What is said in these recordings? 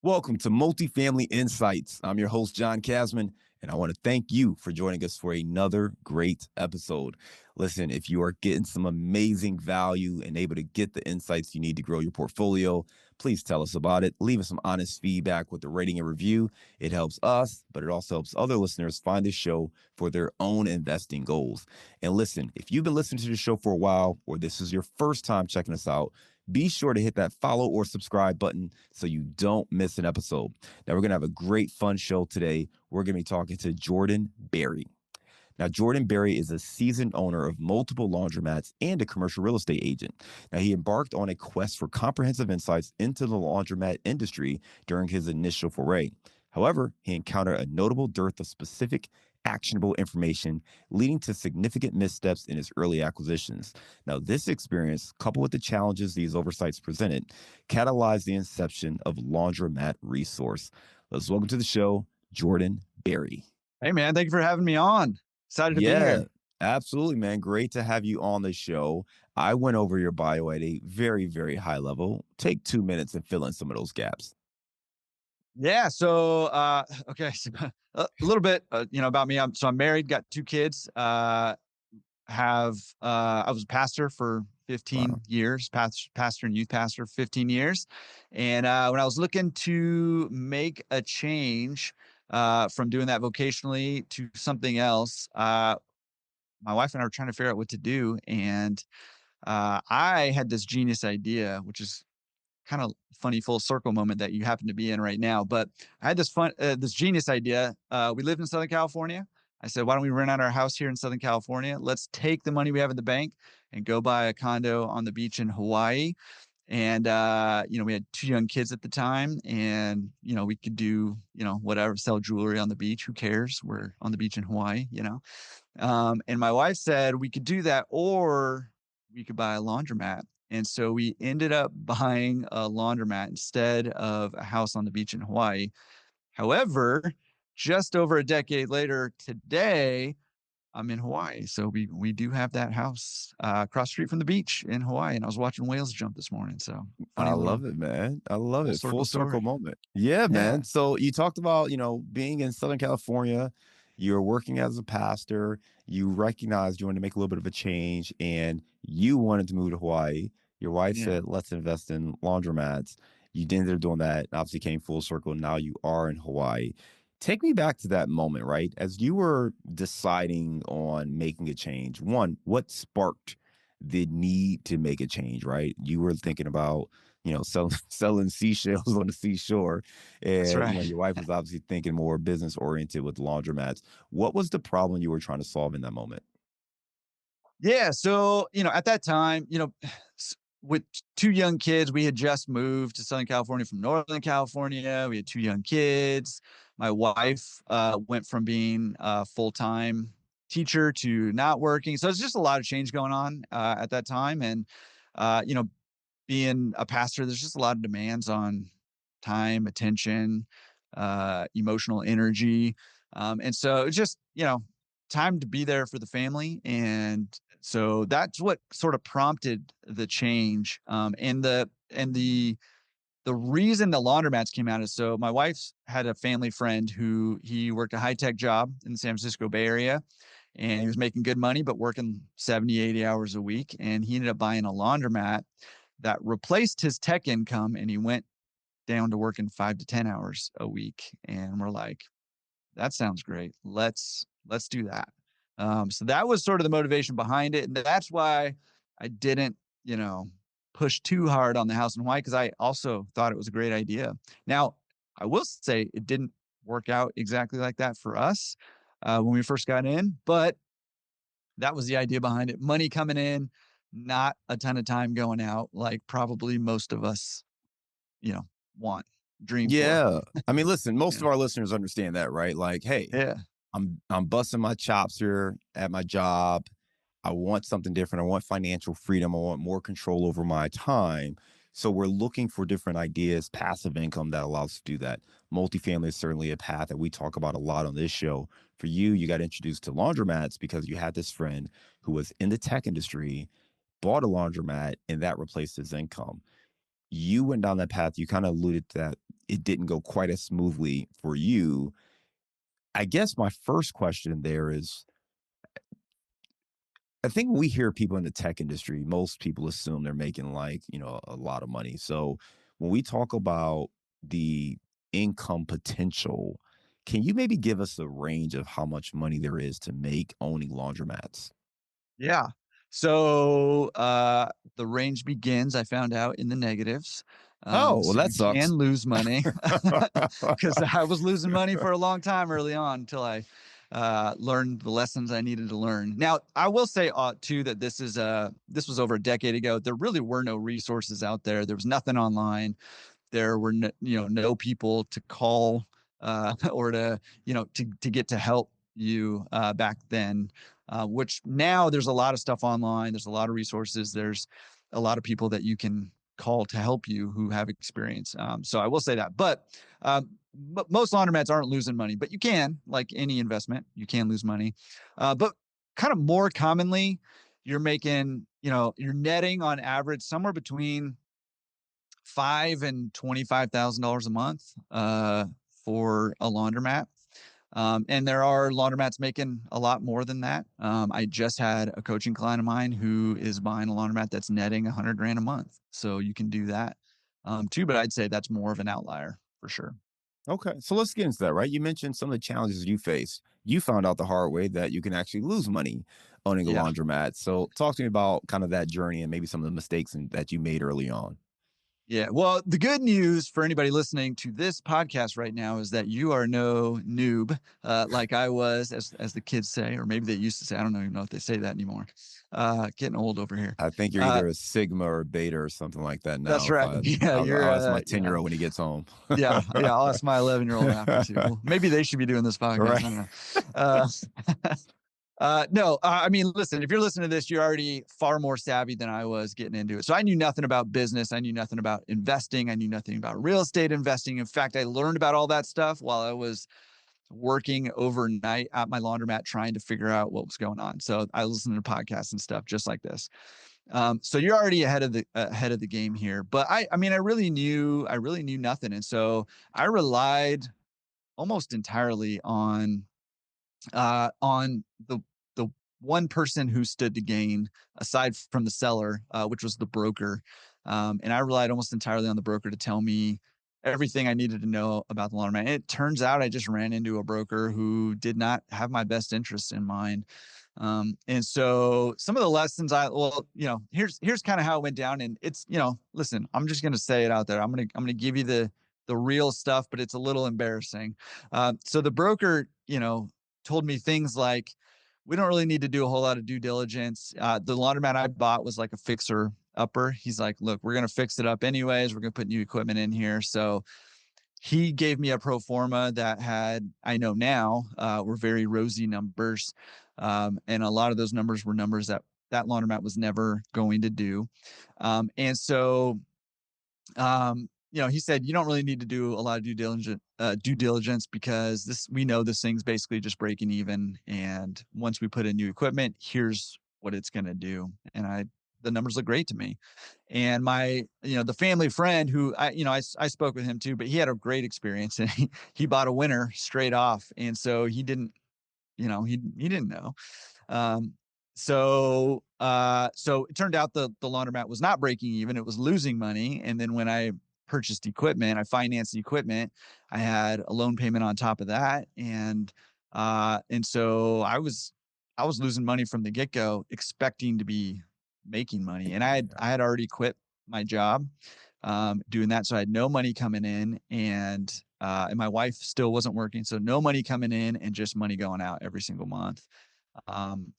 Welcome to Multifamily Insights. I'm your host, John Casmon, and I want to thank you for joining us for another great episode. Listen, if you are getting some amazing value and able to get the insights you need to grow your portfolio, please tell us about it. Leave us some honest feedback with the rating and review. It helps us, but it also helps other listeners find the show for their own investing goals. And listen, if you've been listening to the show for a while, or this is your first time checking us out, be sure to hit that follow or subscribe button so you don't miss an episode. Now, we're going to have a great, fun show today. We're going to be talking to Jordan Berry. Now, Jordan Berry is a seasoned owner of multiple laundromats and a commercial real estate agent. Now, he embarked on a quest for comprehensive insights into the laundromat industry during his initial foray. However, he encountered a notable dearth of specific, actionable information, leading to significant missteps in his early acquisitions. Now, this experience, coupled with the challenges these oversights presented, catalyzed the inception of Laundromat Resource. Let's welcome to the show, Jordan Berry. Hey, man, thank you for having me on. Excited to be Yeah, here. absolutely, man. Great to have you on the show. I went over your bio at a very, very high level. Take 2 minutes and fill in some of those gaps. Yeah. Okay. So, a little bit, about me. I'm married, got 2 kids. I was a pastor for 15 Wow. years, pastor and youth pastor, 15 years. And when I was looking to make a change from doing that vocationally to something else, my wife and I were trying to figure out what to do. And I had this genius idea, which is kind of funny full circle moment that you happen to be in right now. But I had this genius idea. We lived in Southern California. I said, why don't we rent out our house here in Southern California? Let's take the money we have in the bank and go buy a condo on the beach in Hawaii. And, we had 2 young kids at the time, and, we could do, whatever, sell jewelry on the beach. Who cares? We're on the beach in Hawaii. And my wife said we could do that, or we could buy a laundromat. And so we ended up buying a laundromat instead of a house on the beach in Hawaii. However, just over a decade later today, I'm in Hawaii. So we do have that house across the street from the beach in Hawaii. And I was watching whales jump this morning. So I funny love little it, man. I love full it. Full circle circle story. moment. Yeah, Yeah. man. So you talked about, being in Southern California, you're working as a pastor, you recognized you wanted to make a little bit of a change and you wanted to move to Hawaii. Your wife Yeah. said, let's invest in laundromats. You ended up doing that, obviously came full circle. Now you are in Hawaii. Take me back to that moment, right? As you were deciding on making a change, one, what sparked the need to make a change, right? You were thinking about, selling seashells on the seashore. That's And, right. your wife was obviously thinking more business oriented with laundromats. What was the problem you were trying to solve in that moment? Yeah. So, at that time, with 2 young kids, we had just moved to Southern California from Northern California. We had 2 young kids. My wife went from being a full time teacher to not working. So it's just a lot of change going on at that time. And, uh, you know, being a pastor, there's just a lot of demands on time, attention, emotional energy. And so it's just, time to be there for the family. And so that's what sort of prompted the change. And the reason the laundromats came out is, so my wife's had a family friend who he worked a high tech job in the San Francisco Bay Area, and he was making good money, but working 70, 80 hours a week. And he ended up buying a laundromat that replaced his tech income, and he went down to working 5 to 10 hours a week. And we're like, that sounds great. Let's do that. So that was sort of the motivation behind it. And that's why I didn't, you know, push too hard on the house in Hawaii, because I also thought it was a great idea. Now, I will say it didn't work out exactly like that for us when we first got in, but that was the idea behind it. Money coming in, not a ton of time going out, like probably most of us, you know, want, dream for. Yeah. I mean, listen, most Yeah. of our listeners understand that, right? Like, hey, Yeah. I'm busting my chops here at my job. I want something different. I want financial freedom. I want more control over my time. So we're looking for different ideas, passive income that allows us to do that. Multifamily is certainly a path that we talk about a lot on this show. For you, you got introduced to laundromats because you had this friend who was in the tech industry, bought a laundromat, and that replaced his income. you went down that path. You kind of alluded to that it didn't go quite as smoothly for you. I guess my first question there is, I think when we hear people in the tech industry, most people assume they're making like, a lot of money. So when we talk about the income potential, can you maybe give us a range of how much money there is to make owning laundromats? Yeah. So, the range begins, I found out, in the negatives. Oh, well, So that you can sucks. lose money because I was losing money for a long time early on until I, learned the lessons I needed to learn. Now, I will say, too, that this was over a decade ago. There really were no resources out there. There was nothing online. There were no people to call, or to get to help you, back then, which now there's a lot of stuff online. There's a lot of resources. There's a lot of people that you can call to help you who have experience. So I will say that. But most laundromats aren't losing money, but you can, like any investment, you can lose money. But kind of more commonly, you're netting on average somewhere between five and $25,000 a month, for a laundromat. And there are laundromats making a lot more than that. I just had a coaching client of mine who is buying a laundromat that's netting 100 grand a month. So you can do that, too. But I'd say that's more of an outlier for sure. Okay, so let's get into that, right? You mentioned some of the challenges you face. You found out the hard way that you can actually lose money owning a Yeah. laundromat. So talk to me about kind of that journey and maybe some of the mistakes that you made early on. Yeah. Well, the good news for anybody listening to this podcast right now is that you are no noob, like I was, as the kids say, or maybe they used to say. I don't even know if they say that anymore. Getting old over here. I think you're Uh, either a Sigma or a Beta or something like that that's now. If right. I, Yeah, I'll ask my yeah, 10-year-old when he gets home. yeah, yeah. I'll ask my 11-year-old after too. Well, maybe they should be doing this podcast. Right. I don't know. Uh, no, I mean, listen, if you're listening to this, you're already far more savvy than I was getting into it. So I knew nothing about business. I knew nothing about investing. I knew nothing about real estate investing. In fact, I learned about all that stuff while I was working overnight at my laundromat trying to figure out what was going on. So I listened to podcasts and stuff just like this. So you're already ahead of the game here. But I mean, I really knew nothing, and so I relied almost entirely on the one person who stood to gain aside from the seller, which was the broker. And I relied almost entirely on the broker to tell me everything I needed to know about the laundromat. And it turns out I just ran into a broker who did not have my best interests in mind. And so some of the lessons here's kind of how it went down. And it's, listen, I'm just going to say it out there. I'm going to give you the real stuff, but it's a little embarrassing. So the broker, told me things like, we don't really need to do a whole lot of due diligence. The laundromat I bought was like a fixer upper. He's like, look, we're going to fix it up anyways. We're going to put new equipment in here. So he gave me a pro forma that had, I know now, were very rosy numbers. And a lot of those numbers were numbers that laundromat was never going to do. And so he said you don't really need to do a lot of due diligence because we know this thing's basically just breaking even. And once we put in new equipment, here's what it's going to do. And the numbers look great to me. And the family friend who I spoke with him too, but he had a great experience and he bought a winner straight off. And so he didn't, he didn't know. Um, so it turned out the laundromat was not breaking even; it was losing money. And then when I purchased equipment, I financed the equipment. I had a loan payment on top of that, and so I was losing money from the get go, expecting to be making money. And Yeah. I had already quit my job, doing that, so I had no money coming in, and my wife still wasn't working, so no money coming in and just money going out every single month.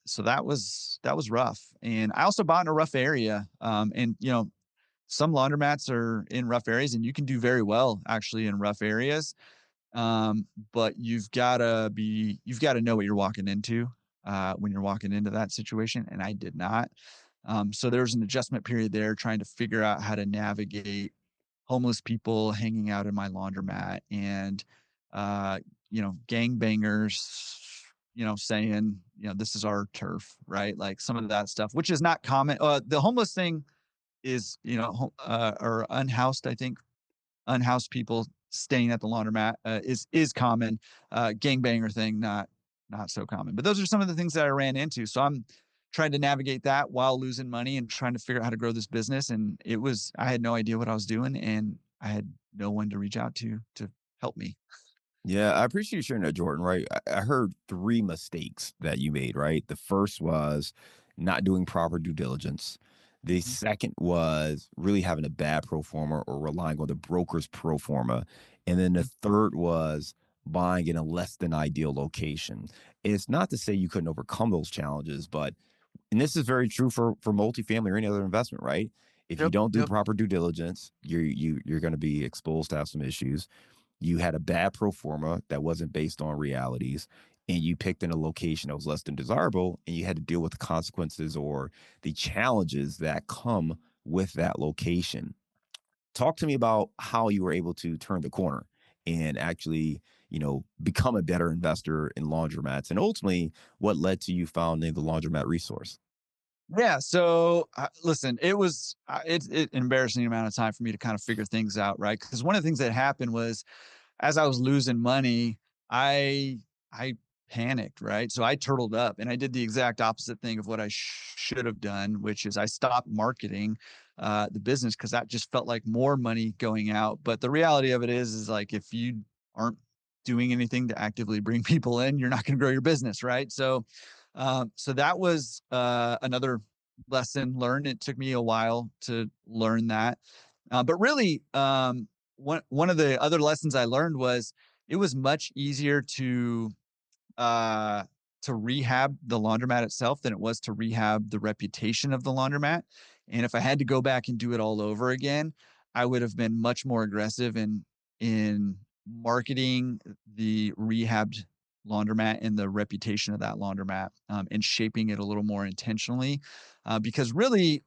So that was rough. And I also bought in a rough area. And some laundromats are in rough areas and you can do very well actually in rough areas. But you've got to know what you're walking into, when you're walking into that situation. And I did not. So there's an adjustment period there trying to figure out how to navigate homeless people hanging out in my laundromat and, gangbangers, saying, this is our turf, right? Like some of that stuff, which is not common. The homeless thing, is, or unhoused, I think, unhoused people staying at the laundromat, is common. Gangbanger thing, not so common. But those are some of the things that I ran into. So I'm trying to navigate that while losing money and trying to figure out how to grow this business. And I had no idea what I was doing, and I had no one to reach out to help me. Yeah, I appreciate you sharing that, Jordan. Right, I heard three mistakes that you made. Right, the first was not doing proper due diligence. The Mhm. second was really having a bad pro forma or relying on the broker's pro forma, and then the Mhm. third was buying in a less than ideal location. It's not to say you couldn't overcome those challenges, but and this is very true for multifamily or any other investment, right? If you Yep. don't do Yep. proper due diligence, you're going to be exposed to have some issues. You had a bad pro forma that wasn't based on realities, and you picked in a location that was less than desirable, and you had to deal with the consequences or the challenges that come with that location. Talk to me about how you were able to turn the corner and actually, become a better investor in laundromats, and ultimately what led to you founding the Laundromat Resource. Yeah. So listen, it was it's an embarrassing amount of time for me to kind of figure things out, right? Because one of the things that happened was as I was losing money, I panicked, right? So I turtled up and I did the exact opposite thing of what I should have done, which is I stopped marketing the business because that just felt like more money going out. But the reality of it is like if you aren't doing anything to actively bring people in, you're not going to grow your business, right? So that was another lesson learned. It took me a while to learn that, but really, one of the other lessons I learned was it was much easier uh, to rehab the laundromat itself than it was to rehab the reputation of the laundromat. And if I had to go back and do it all over again, I would have been much more aggressive in marketing the rehabbed laundromat and the reputation of that laundromat, and shaping it a little more intentionally. Because really,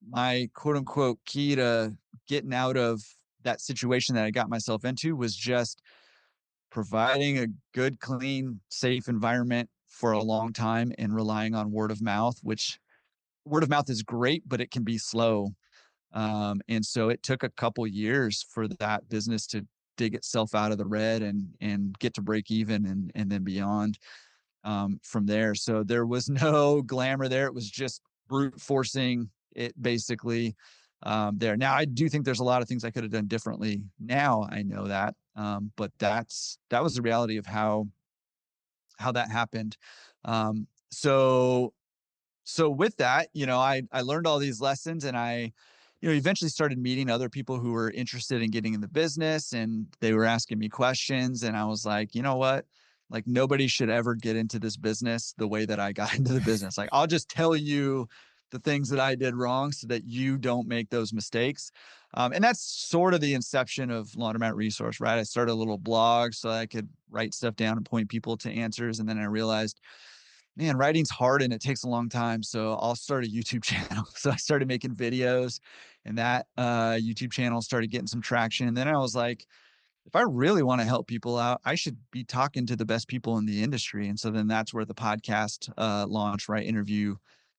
my quote unquote key to getting out of that situation that I got myself into was just providing a good, clean, safe environment for a long time and relying on word of mouth, which word of mouth is great, but it can be slow. And so it took a couple years for that business to dig itself out of the red and get to break even and then beyond, from there. So there was no glamour there. It was just brute forcing it basically, there. Now, I do think there's a lot of things I could have done differently. Now I know that. But that was the reality of how that happened. So with that, I learned all these lessons and I, eventually started meeting other people who were interested in getting in the business and they were asking me questions. And I was like, you know what? Like nobody should ever get into this business the way that I got into the business. Like I'll just tell you the things that I did wrong so that you don't make those mistakes. And that's sort of the inception of Laundromat Resource, right? I started a little blog so I could write stuff down and point people to answers. And then I realized, man, writing's hard and it takes a long time. So I'll start a YouTube channel. So I started making videos and that YouTube channel started getting some traction. And then I was like, if I really want to help people out, I should be talking to the best people in the industry. And so then that's where the podcast launched, right? Interview,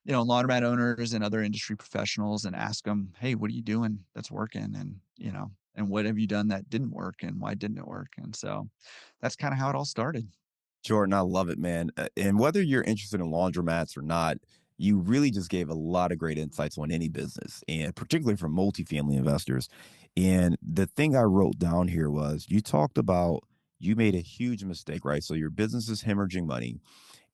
laundromat owners and other industry professionals and ask them, hey, what are you doing that's working? And what have you done that didn't work and why didn't it work? And so that's kind of how it all started. Jordan, I love it, man. And whether you're interested in laundromats or not, you really just gave a lot of great insights on any business, and particularly for multifamily investors. And the thing I wrote down here was you talked about you made a huge mistake, right? So your business is hemorrhaging money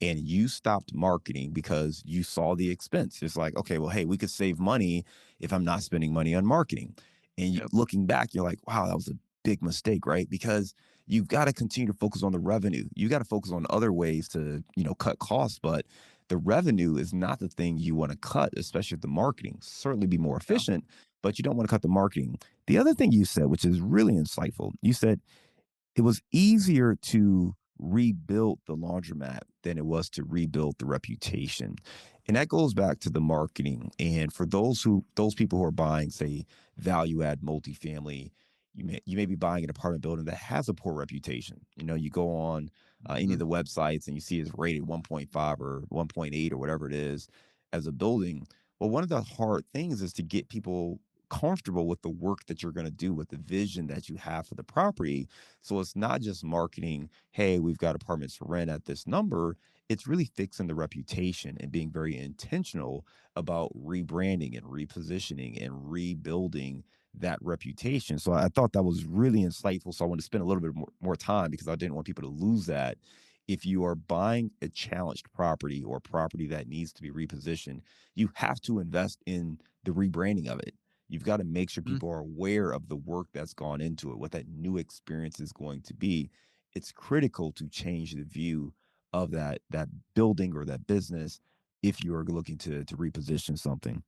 and you stopped marketing because you saw the expense. It's like, okay, well, hey, we could save money if I'm not spending money on marketing. And Yep. looking back, you're like, wow, that was a big mistake, right? Because you've got to continue to focus on the revenue. You got to focus on other ways to, cut costs, but the revenue is not the thing you want to cut, especially the marketing. Certainly be more Yeah. efficient, but you don't want to cut the marketing. The other thing you said, which is really insightful, you said it was easier to rebuild the laundromat than it was to rebuild the reputation. And that goes back to the marketing. And for those people who are buying, say, value add multifamily, you may be buying an apartment building that has a poor reputation. You go on any of Mhm. the websites and you see it's rated 1.5 or 1.8 or whatever it is as a building. Well, one of the hard things is to get people comfortable with the work that you're going to do, with the vision that you have for the property. So it's not just marketing, hey, we've got apartments for rent at this number. It's really fixing the reputation and being very intentional about rebranding and repositioning and rebuilding that reputation. So I thought that was really insightful. So I want to spend a little bit more time because I didn't want people to lose that. If you are buying a challenged property or property that needs to be repositioned, you have to invest in the rebranding of it. You've got to make sure Mhm. people are aware of the work that's gone into it, what that new experience is going to be. It's critical to change the view of that building or that business if you are looking to reposition something.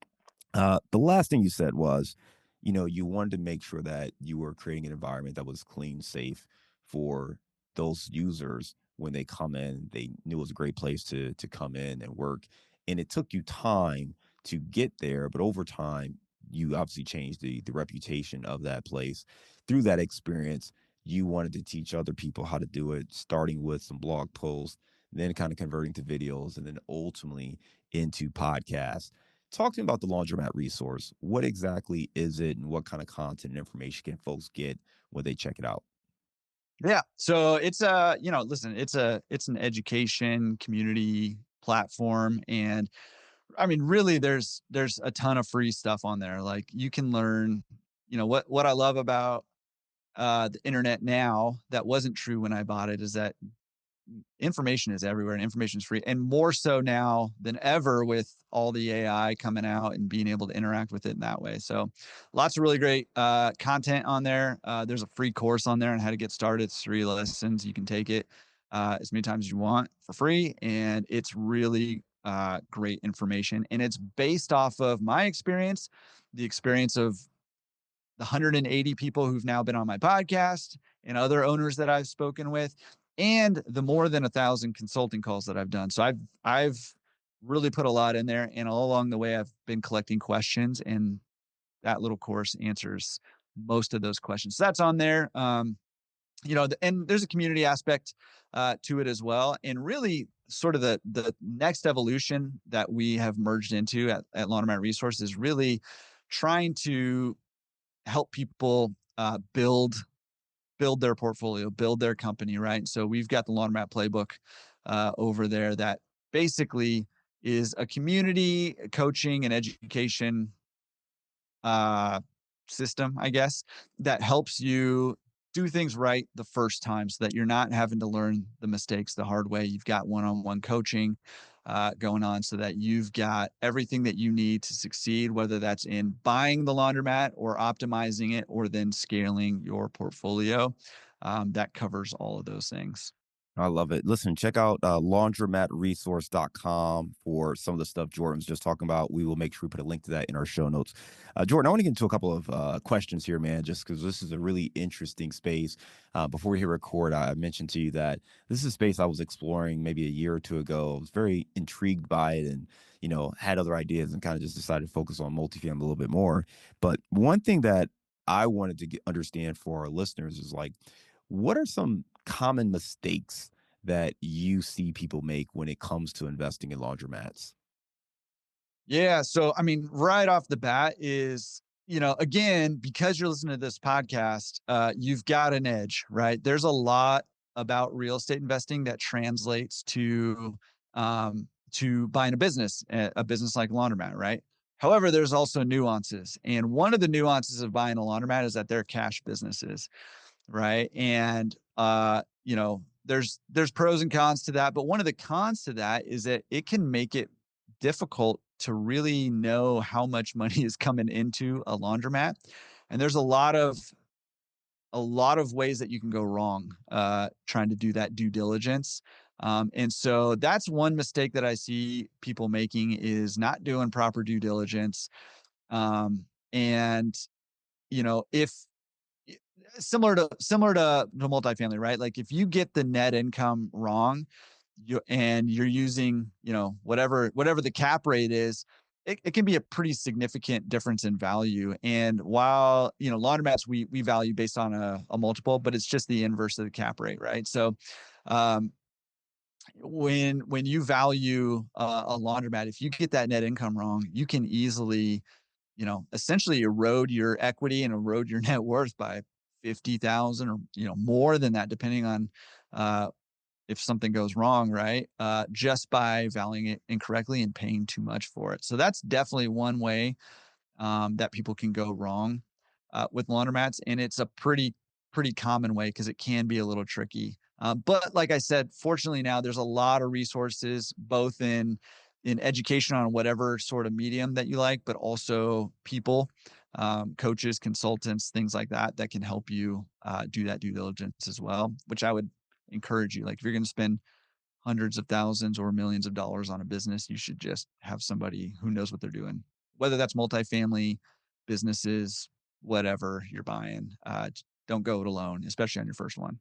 The last thing you said was, you wanted to make sure that you were creating an environment that was clean, safe for those users when they come in. They knew it was a great place to come in and work, and it took you time to get there, but over time, you obviously changed the reputation of that place through that experience. You wanted to teach other people how to do it, starting with some blog posts, then kind of converting to videos, and then ultimately into podcasts. Talk to me about the Laundromat Resource. What exactly is it, and what kind of content and information can folks get when they check it out? Yeah. So it's listen, it's an education community platform. And I mean, really there's a ton of free stuff on there. Like you can learn, what I love about the internet now that wasn't true when I bought it is that information is everywhere and information is free, and more so now than ever with all the AI coming out and being able to interact with it in that way. So lots of really great content on there. There's a free course on there on how to get started. It's 3 lessons. You can take it as many times as you want for free, and it's really great information. And it's based off of my experience, the experience of the 180 people who've now been on my podcast and other owners that I've spoken with, and the more than 1,000 consulting calls that I've done. So I've really put a lot in there, and all along the way, I've been collecting questions, and that little course answers most of those questions. So that's on there. And there's a community aspect to it as well, and really sort of the next evolution that we have merged into at Laundromat Resource is really trying to help people build their portfolio, build their company, right? And so we've got the Laundromat Playbook over there that basically is a community coaching and education uh, system, I guess, that helps you do things right the first time so that you're not having to learn the mistakes the hard way. You've got one on one coaching going on so that you've got everything that you need to succeed, whether that's in buying the laundromat or optimizing it or then scaling your portfolio. That covers all of those things. I love it. Listen, check out laundromatresource.com for some of the stuff Jordan was just talking about. We will make sure we put a link to that in our show notes. Jordan, I want to get into a couple of questions here, man, just because this is a really interesting space. Before we hit record, I mentioned to you that this is a space I was exploring maybe a year or two ago. I was very intrigued by it and, had other ideas and kind of just decided to focus on multifamily a little bit more. But one thing that I wanted to understand for our listeners is like, what are some common mistakes that you see people make when it comes to investing in laundromats? Yeah. So, I mean, right off the bat is, again, because you're listening to this podcast, you've got an edge, right? There's a lot about real estate investing that translates to buying a business like laundromat, right? However, there's also nuances. And one of the nuances of buying a laundromat is that they're cash businesses, right? And there's pros and cons to that, but one of the cons to that is that it can make it difficult to really know how much money is coming into a laundromat. And there's a lot of ways that you can go wrong trying to do that due diligence. And so that's one mistake that I see people making is not doing proper due diligence. And if similar to multifamily, right? Like if you get the net income wrong, you're using, whatever the cap rate is, it can be a pretty significant difference in value. And while, laundromats we value based on a multiple, but it's just the inverse of the cap rate, right? So um when you value a laundromat, if you get that net income wrong, you can easily, essentially erode your equity and erode your net worth by 50,000 or, more than that, depending on uh, if something goes wrong, right? Just by valuing it incorrectly and paying too much for it. So that's definitely one way that people can go wrong with laundromats, and it's a pretty common way because it can be a little tricky. But like I said, fortunately now there's a lot of resources, both in education on whatever sort of medium that you like, but also people, coaches, consultants, things like that, that can help you do that due diligence as well. Which I would encourage you. Like if you're going to spend hundreds of thousands or millions of dollars on a business, you should just have somebody who knows what they're doing, whether that's multifamily businesses, whatever you're buying. Don't go it alone, especially on your first one.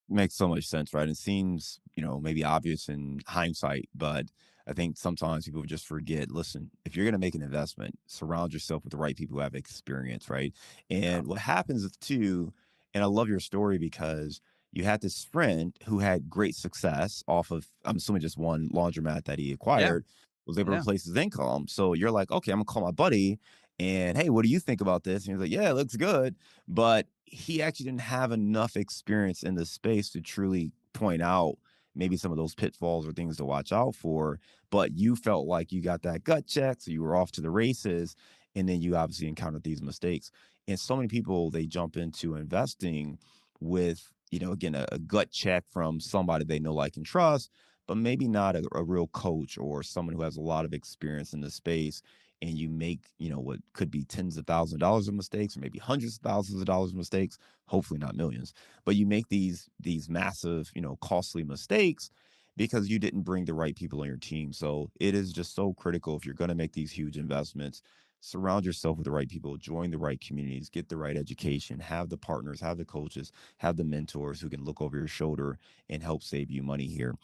Makes so much sense, right? It seems, maybe obvious in hindsight, but I think sometimes people just forget, listen, if you're going to make an investment, surround yourself with the right people who have experience, right? Yeah. And what happens is too, and I love your story because you had this friend who had great success off of, I'm assuming just one laundromat that he Yeah. acquired, was able to Yeah. replace his income. So you're like, okay, I'm gonna call my buddy and hey, what do you think about this? And he's like, yeah, it looks good. But he actually didn't have enough experience in the space to truly point out maybe some of those pitfalls or things to watch out for. But you felt like you got that gut check, so you were off to the races. And then you obviously encountered these mistakes. And so many people, they jump into investing with, again, a gut check from somebody they know, like, and trust, but maybe not a real coach or someone who has a lot of experience in the space, and you make, what could be tens of thousands of dollars of mistakes or maybe hundreds of thousands of dollars of mistakes, hopefully not millions, but you make these massive, costly mistakes because you didn't bring the right people on your team. So it is just so critical if you're going to make these huge investments, surround yourself with the right people, join the right communities, get the right education, have the partners, have the coaches, have the mentors who can look over your shoulder and help save you money here.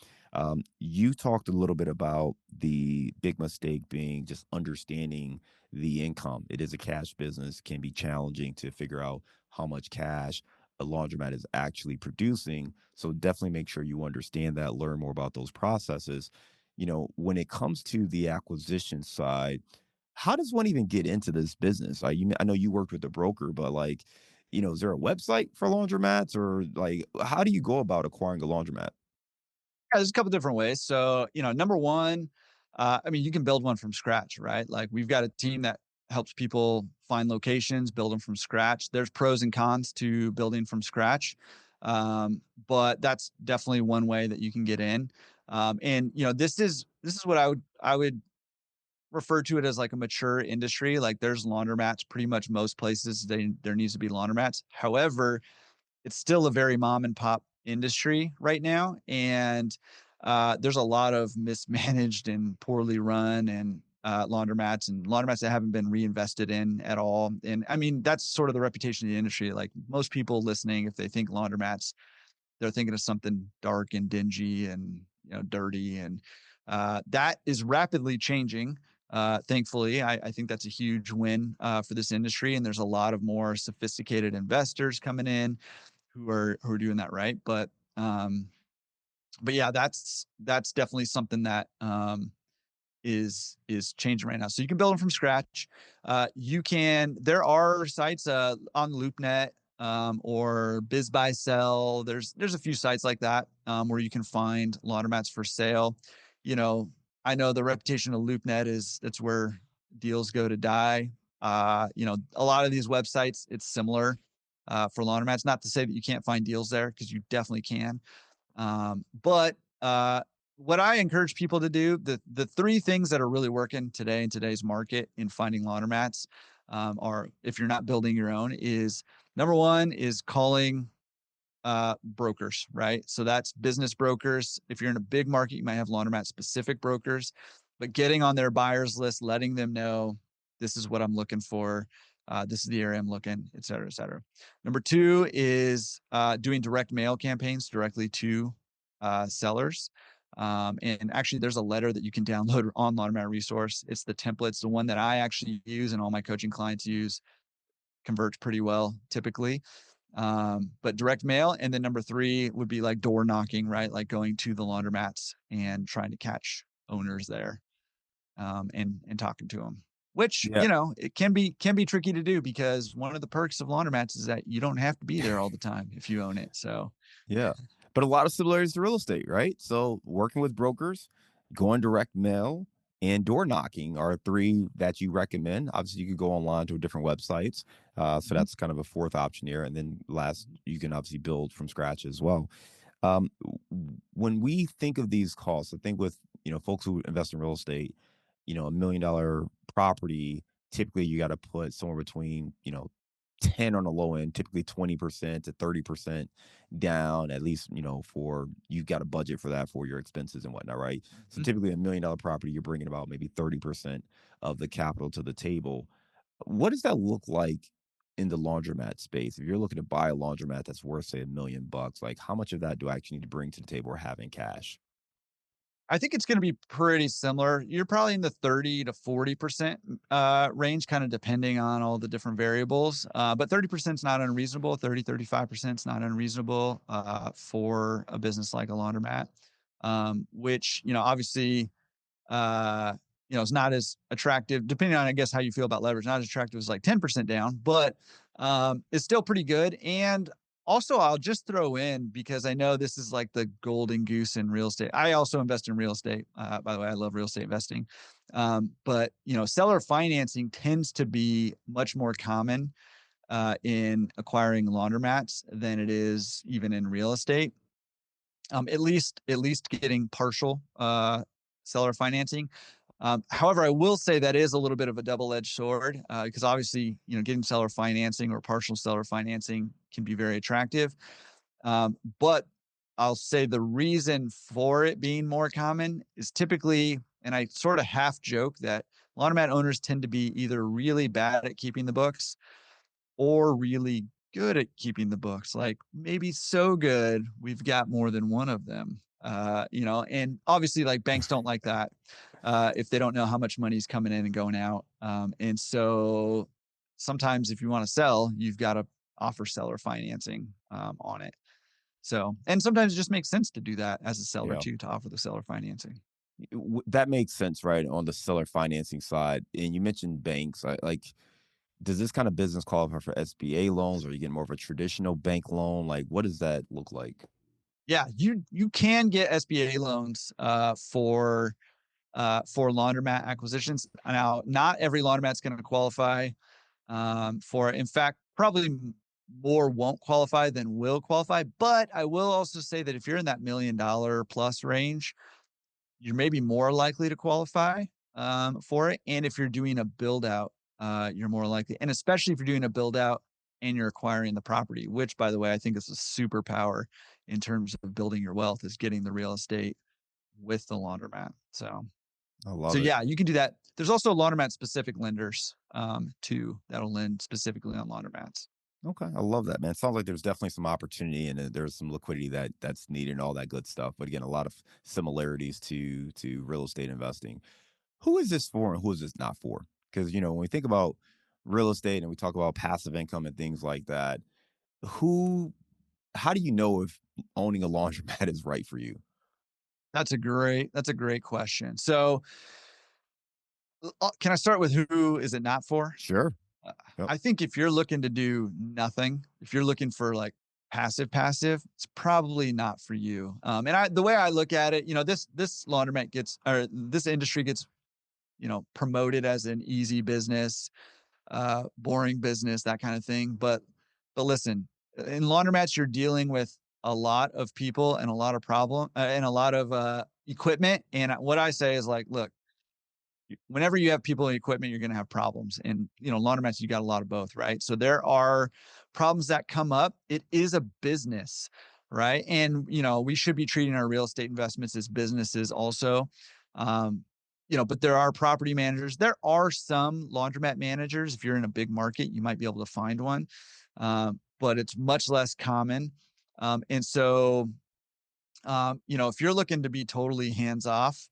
You talked a little bit about the big mistake being just understanding the income. It is a cash business, can be challenging to figure out how much cash a laundromat is actually producing. So definitely make sure you understand that, learn more about those processes. When it comes to the acquisition side, how does one even get into this business? I know you worked with a broker, but like, is there a website for laundromats or like, how do you go about acquiring a laundromat? Yeah, there's a couple different ways. So, number one, I mean, you can build one from scratch, right? Like we've got a team that helps people find locations, build them from scratch. There's pros and cons to building from scratch, but that's definitely one way that you can get in. And this is what I would refer to it as like a mature industry. Like there's laundromats, pretty much most places there needs to be laundromats. However, it's still a very mom and pop industry right now, and there's a lot of mismanaged and poorly run and laundromats that haven't been reinvested in at all. And I mean, that's sort of the reputation of the industry. Like most people listening, if they think laundromats, they're thinking of something dark and dingy and dirty, and that is rapidly changing. Thankfully, I think that's a huge win for this industry, and there's a lot of more sophisticated investors coming in who are doing that right. But yeah, that's definitely something that is changing right now. So you can build them from scratch. You can. There are sites on LoopNet or Biz Buy Sell. There's a few sites like that where you can find laundromats for sale. You know, I know the reputation of LoopNet is that's where deals go to die. A lot of these websites, it's similar for laundromats. Not to say that you can't find deals there because you definitely can. But what I encourage people to do, the three things that are really working today in today's market in finding laundromats, are if you're not building your own, is number one is calling brokers, right? So that's business brokers. If you're in a big market, you might have laundromat specific brokers, but getting on their buyers list, letting them know this is what I'm looking for. This is the area I'm looking, et cetera, et cetera. Number two is doing direct mail campaigns directly to sellers. And actually, there's a letter that you can download on Laundromat Resource. It's the templates, the one that I actually use and all my coaching clients use, converts pretty well typically. But direct mail, and then number 3 would be like door knocking, right? Like going to the laundromats and trying to catch owners there, and talking to them. Which, Yeah. it can be tricky to do because one of the perks of laundromats is that you don't have to be there all the time if you own it. So, Yeah. But a lot of similarities to real estate, right? So working with brokers, going direct mail, and door knocking are three that you recommend. Obviously, you could go online to different websites. So mhm, that's kind of a fourth option here. And then last, you can obviously build from scratch as well. When we think of these costs, I think with folks who invest in real estate, $1 million property, typically you got to put somewhere between 10 on the low end, typically 20% to 30% down, at least, for you've got a budget for that for your expenses and whatnot, right? So mhm. typically $1 million property, you're bringing about maybe 30% of the capital to the table. What does that look like in the laundromat space? If you're looking to buy a laundromat that's worth, say, $1 million, like how much of that do I actually need to bring to the table or have in cash? I think it's gonna be pretty similar. You're probably in the 30 to 40%, range, kinda depending on all the different variables, but 30% is not unreasonable. 35% is not unreasonable, for a business like a laundromat, which, obviously, uh, it's not as attractive, depending on, I guess, how you feel about leverage, not as attractive as like 10% down, but it's still pretty good. And also, I'll just throw in because I know this is like the golden goose in real estate. I also invest in real estate. By the way, I love real estate investing. But seller financing tends to be much more common in acquiring laundromats than it is even in real estate. At least getting partial seller financing. However, I will say that is a little bit of a double-edged sword because obviously, getting seller financing or partial seller financing can be very attractive. But I'll say the reason for it being more common is typically, and I sort of half joke that laundromat owners tend to be either really bad at keeping the books or really good at keeping the books, like maybe so good we've got more than one of them. And obviously like banks don't like that if they don't know how much money is coming in and going out. And so sometimes if you want to sell, you've got to offer seller financing on it. So, and sometimes it just makes sense to do that as a seller Yeah. too, to offer the seller financing. That makes sense, right? On the seller financing side. And you mentioned banks. Like, does this kind of business qualify for SBA loans, or you get more of a traditional bank loan? Like, what does that look like? Yeah, you can get SBA loans for laundromat acquisitions. Now, not every laundromat's going to qualify for it. In fact, probably more won't qualify than will qualify. But I will also say that if you're in that $1 million plus range, you're maybe more likely to qualify for it. And if you're doing a build out, you're more likely, and especially if you're doing a build out and you're acquiring the property, which, by the way, I think is a superpower in terms of building your wealth, is getting the real estate with the laundromat. I So love it. yeah, you can do that. There's also laundromat specific lenders too that'll lend specifically on laundromats. Okay, I love that, man. It sounds like there's definitely some opportunity and there's some liquidity that's needed and all that good stuff. But again, a lot of similarities to real estate investing. Who is this for and who is this not for? Because when we think about real estate and we talk about passive income and things like that, who how do you know if owning a laundromat is right for you? That's a great question. So can I start with who is it not for? Sure. Uh, Yep. I think if you're looking to do nothing, if you're looking for like passive, it's probably not for you. And the way I look at it, this laundromat gets, or this industry gets, promoted as an easy business, boring business, that kind of thing. But listen, in laundromats, you're dealing with a lot of people and a lot of problem and a lot of equipment. And what I say is like, look, whenever you have people and equipment, you're going to have problems. And, laundromats, you got a lot of both, right? So there are problems that come up. It is a business, right? And, we should be treating our real estate investments as businesses also. But there are property managers. There are some laundromat managers. If you're in a big market, you might be able to find one, but it's much less common. And so, if you're looking to be totally hands off,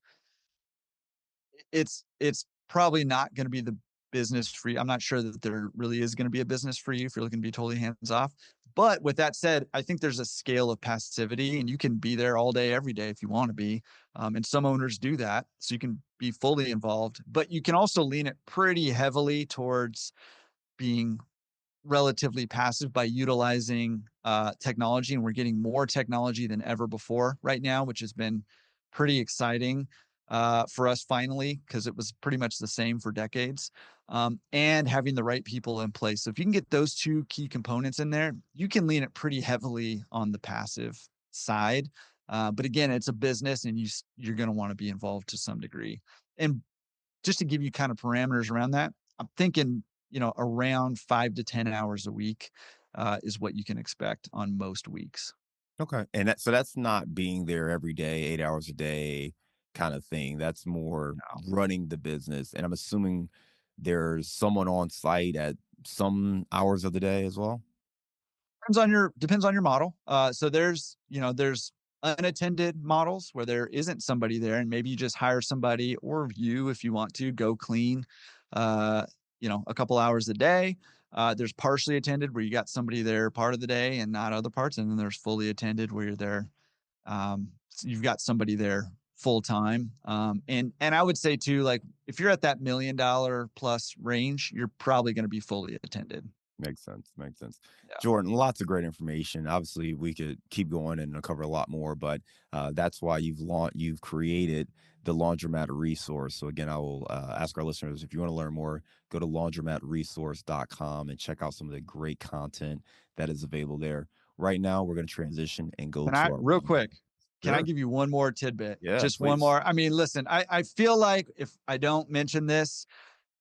it's probably not gonna be the business for you. I'm not sure that there really is gonna be a business for you if you're looking to be totally hands off. But with that said, I think there's a scale of passivity, and you can be there all day, every day if you want to be. And some owners do that. So you can be fully involved, but you can also lean it pretty heavily towards being relatively passive by utilizing technology. And we're getting more technology than ever before right now, which has been pretty exciting for us finally, because it was pretty much the same for decades. And having the right people in place. So if you can get those two key components in there, you can lean it pretty heavily on the passive side. But again, it's a business, and you're going to want to be involved to some degree. And just to give you kind of parameters around that, I'm thinking, around 5 to 10 hours a week is what you can expect on most weeks. Okay. And so that's not being there every day, 8 hours a day kind of thing. That's more No. running the business. And I'm assuming there's someone on site at some hours of the day as well. Depends on your model. So there's unattended models where there isn't somebody there, and maybe you just hire somebody, or you, if you want to, go clean, uh, a couple hours a day. There's partially attended where you got somebody there part of the day and not other parts, and then there's fully attended where you're there. So you've got somebody there full time. And I would say too, like if you're at that $1 million plus range, you're probably going to be fully attended. Makes sense. Makes sense. Yeah. Jordan, lots of great information. Obviously, we could keep going and uncover a lot more, but that's why you've created the Laundromat Resource. So again, I will ask our listeners, if you want to learn more, go to laundromatresource.com and check out some of the great content that is available there. Right now, we're going to transition and go Can to I, our real round. quick, can I Sure. give you one more tidbit? Yeah, Just one please. more. I mean, listen, I feel like if I don't mention this,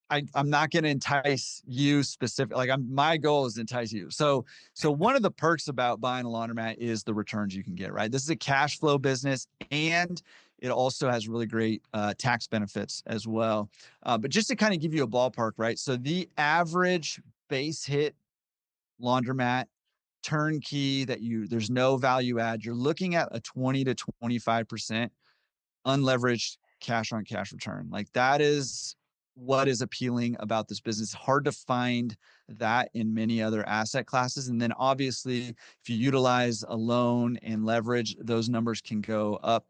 I'm not going to entice you specific. Like my goal is to entice you. So one of the perks about buying a laundromat is the returns you can get, right? This is a cash flow business, and it also has really great tax benefits as well. But just to kind of give you a ballpark, right? So the average base hit laundromat turnkey there's no value add, you're looking at a 20 to 25% unleveraged cash on cash return. Like that is what is appealing about this business. Hard to find that in many other asset classes. And then obviously, if you utilize a loan and leverage, those numbers can go up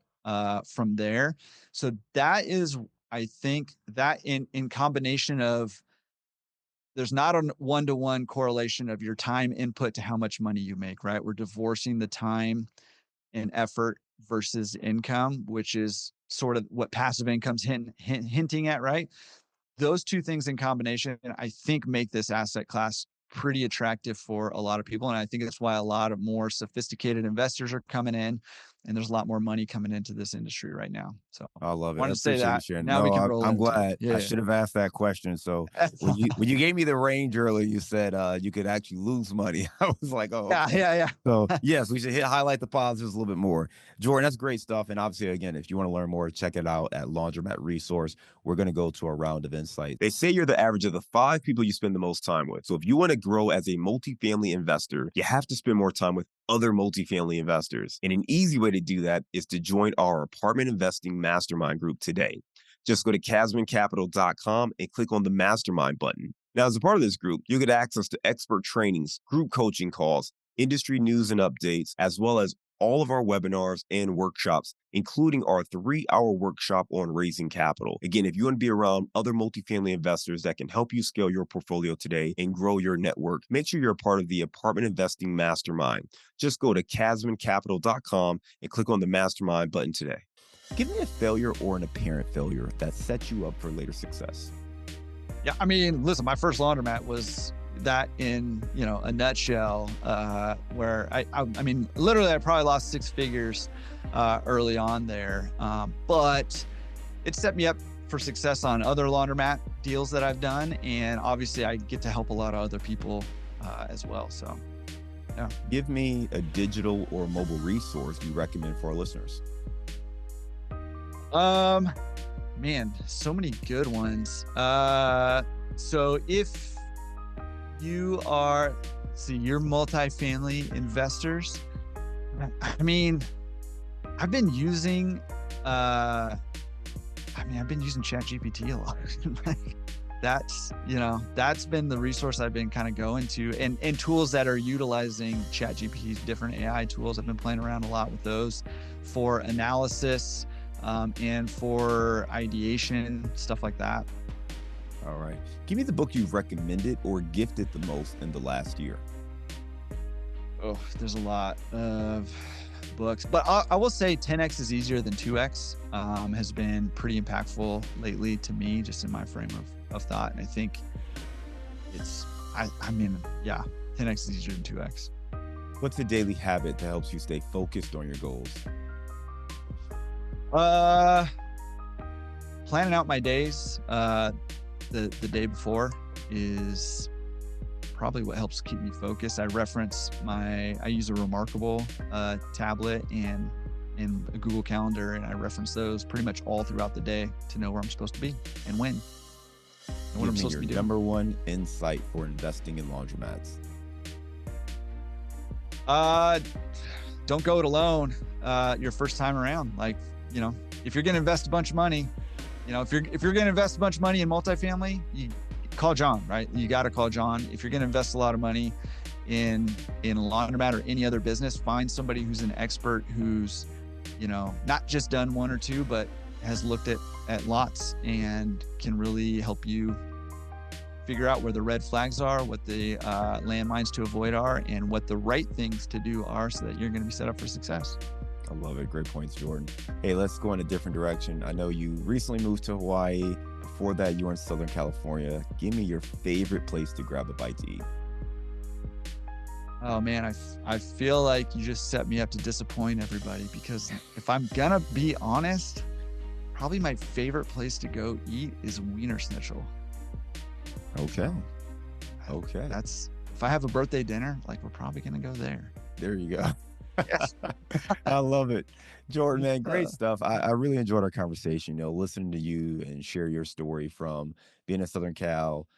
from there. So that is, I think, that in combination of, there's not a one-to-one correlation of your time input to how much money you make, right? We're divorcing the time and effort versus income, which is sort of what passive income's hinting at, right? Those two things in combination, I think, make this asset class pretty attractive for a lot of people. And I think that's why a lot of more sophisticated investors are coming in, and there's a lot more money coming into this industry right now. So I love it. I wanted to say appreciate you that. sharing. Now we No, can roll I'm into it. glad. I Yeah. should have asked that question. So when you gave me the range earlier, you said you could actually lose money. I was like, oh, Yeah. okay. Yeah. So Yeah. yes, we should highlight the positives a little bit more. Jordan, that's great stuff. And obviously, again, if you want to learn more, check it out at Laundromat Resource. We're going to go to a round of insight. They say you're the average of the 5 people you spend the most time with. So if you want to grow as a multifamily investor, you have to spend more time with other multifamily investors. And an easy way to do that is to join our apartment investing mastermind group today. Just go to casmoncapital.com and click on the mastermind button. Now, as a part of this group, you'll get access to expert trainings, group coaching calls, industry news and updates, as well as all of our webinars and workshops, including our 3-hour workshop on raising capital. Again, if you want to be around other multifamily investors that can help you scale your portfolio today and grow your network, make sure you're a part of the Apartment Investing Mastermind. Just go to casmoncapital.com and click on the mastermind button today. Give me a failure or an apparent failure that sets you up for later success. Yeah. I mean, listen, my first laundromat was that in, a nutshell, where I mean, literally I probably lost 6 figures early on there. But it set me up for success on other laundromat deals that I've done. And obviously I get to help a lot of other people as well. So, yeah. Give me a digital or mobile resource you recommend for our listeners. Man, so many good ones. So if you're multifamily investors, I mean, I've been using ChatGPT a lot. that's been the resource I've been kind of going to, and tools that are utilizing ChatGPT's different AI tools. I've been playing around a lot with those for analysis, and for ideation, stuff like that. All right. Give me the book you've recommended or gifted the most in the last year. Oh, there's a lot of books, but I will say 10x is easier than 2x has been pretty impactful lately to me, just in my frame of thought. And I think I mean, yeah, 10x is easier than 2x. What's a daily habit that helps you stay focused on your goals? Uh, Planning out my days, the day before is probably what helps keep me focused. I use a Remarkable tablet and a Google Calendar, and I reference those pretty much all throughout the day to know where I'm supposed to be and when and what Give I'm me supposed to your be doing. number one insight for investing in laundromats. Uh, don't go it alone. Your first time around, like, if you're going to invest a bunch of money, if you're going to invest a bunch of money in multifamily, you call John, right? You got to call John. If you're going to invest a lot of money in laundromat or any other business, find somebody who's an expert, who's, not just done one or two, but has looked at lots and can really help you figure out where the red flags are, what the landmines to avoid are, and what the right things to do are, so that you're going to be set up for success. I love it. Great points, Jordan. Hey, let's go in a different direction. I know you recently moved to Hawaii. Before that, you were in Southern California. Give me your favorite place to grab a bite to eat. Oh man, I feel like you just set me up to disappoint everybody, because if I'm gonna be honest, probably my favorite place to go eat is Wiener Schnitzel. Okay. So Okay. that's if I have a birthday dinner, like, we're probably gonna go there. There you go. Yes. I love it. Jordan, man, great Uh, stuff. I really enjoyed our conversation, listening to you and share your story from being in Southern Cal,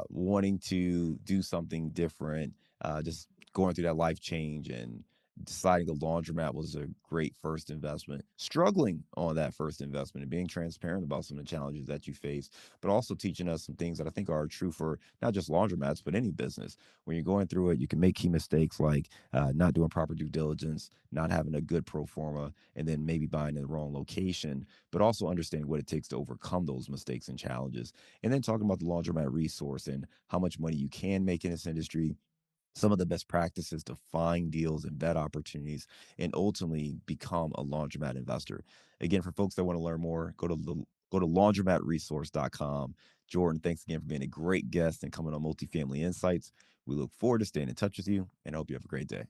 wanting to do something different, just going through that life change and deciding the laundromat was a great first investment, struggling on that first investment and being transparent about some of the challenges that you face, but also teaching us some things that I think are true for not just laundromats, but any business. When you're going through it, you can make key mistakes like not doing proper due diligence, not having a good pro forma, and then maybe buying in the wrong location, but also understanding what it takes to overcome those mistakes and challenges. And then talking about the laundromat resource and how much money you can make in this industry, some of the best practices to find deals and vet opportunities, and ultimately become a laundromat investor. Again, for folks that want to learn more, go to laundromatresource.com. Jordan, thanks again for being a great guest and coming on Multifamily Insights. We look forward to staying in touch with you, and I hope you have a great day.